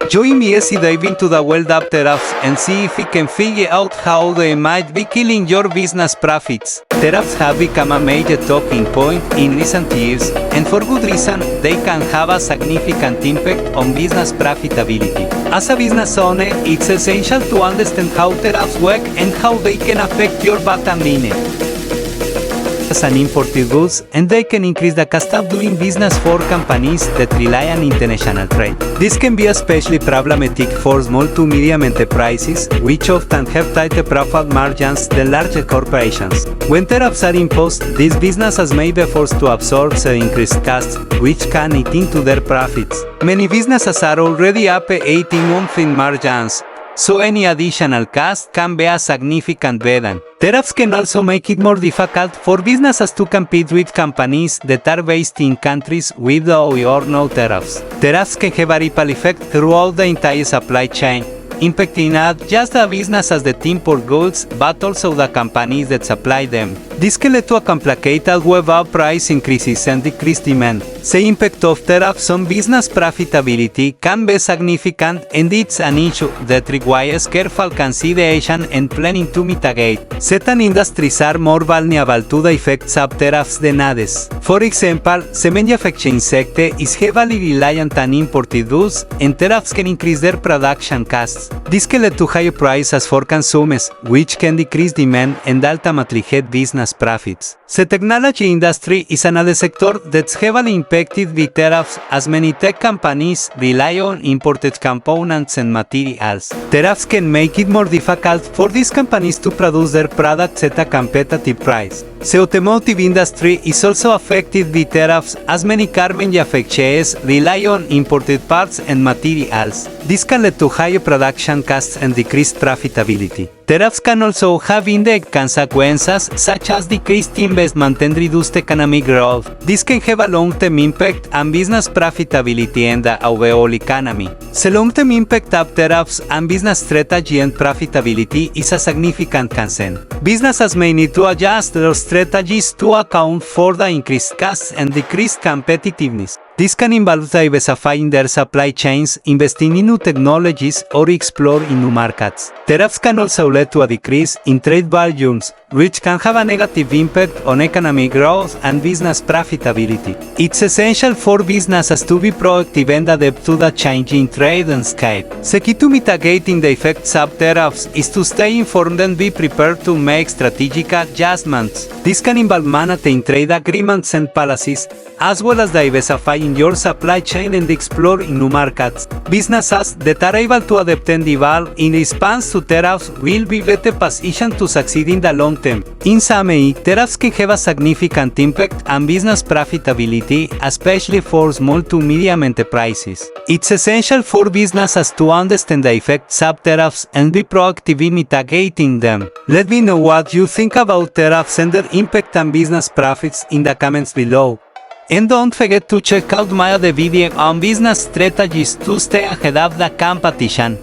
Join me as I dive into the world of tariffs and see if we can figure out how they might be killing your business profits. Tariffs have become a major talking point in recent years, and for good reason. They can have a significant impact on business profitability. As a business owner, it's essential to understand how tariffs work and how they can affect your bottom line. As an imported goods, and they can increase the cost of doing business for companies that rely on international trade. This can be especially problematic for small to medium enterprises, which often have tighter profit margins than larger corporations. When tariffs are imposed, these businesses may be forced to absorb the increased costs, which can eat into their profits. Many businesses are already operating on thin margins, so any additional cost can be a significant burden. Tariffs can also make it more difficult for businesses to compete with companies that are based in countries with low or no tariffs. Tariffs can have a ripple effect throughout the entire supply chain, impacting not just the businesses that import goods, but also the companies that supply them. This can lead to a complicated web of price increases and decreased demand. The impact of tariffs on business profitability can be significant, and it's an issue that requires careful consideration and planning to mitigate. Certain industries are more vulnerable to the effects of tariffs than others. For example, the manufacturing sector is heavily reliant on imported goods, and tariffs can increase their production costs. This can lead to higher prices for consumers, which can decrease demand and ultimately hurt business profits. The technology industry is another sector that's heavily impacted by tariffs, as many tech companies rely on imported components and materials. Tariffs can make it more difficult for these companies to produce their products at a competitive price. The automotive industry is also affected by tariffs, as many car manufacturers rely on imported parts and materials. This can lead to higher production costs and decreased profitability. Tariffs can also have indirect consequences, such as decreased investment and reduced economic growth. This can have a long-term impact on business profitability and the overall economy. The long-term impact of tariffs on business strategy and profitability is a significant concern. Businesses may need to adjust their strategies to account for the increased costs and decreased competitiveness. This can involve diversifying their supply chains, investing in new technologies, or exploring new markets. Tariffs can also lead to a decrease in trade volumes, which can have a negative impact on economic growth and business profitability. It's essential for businesses to be proactive and adapt to the changing trade landscape. The key to mitigating the effects of tariffs is to stay informed and be prepared to make strategic adjustments. This can involve managing trade agreements and policies, as well as diversifying your supply chain and exploring new markets. Businesses that are able to adapt and evolve in response to tariffs will be better positioned to succeed in the long term. In summary, tariffs can have a significant impact on business profitability, especially for small to medium enterprises. It's essential for businesses to understand the effects of tariffs and be proactive in mitigating them. Let me know what you think about tariffs and their impact on business profits in the comments below. And don't forget to check out my other video on business strategies to stay ahead of the competition.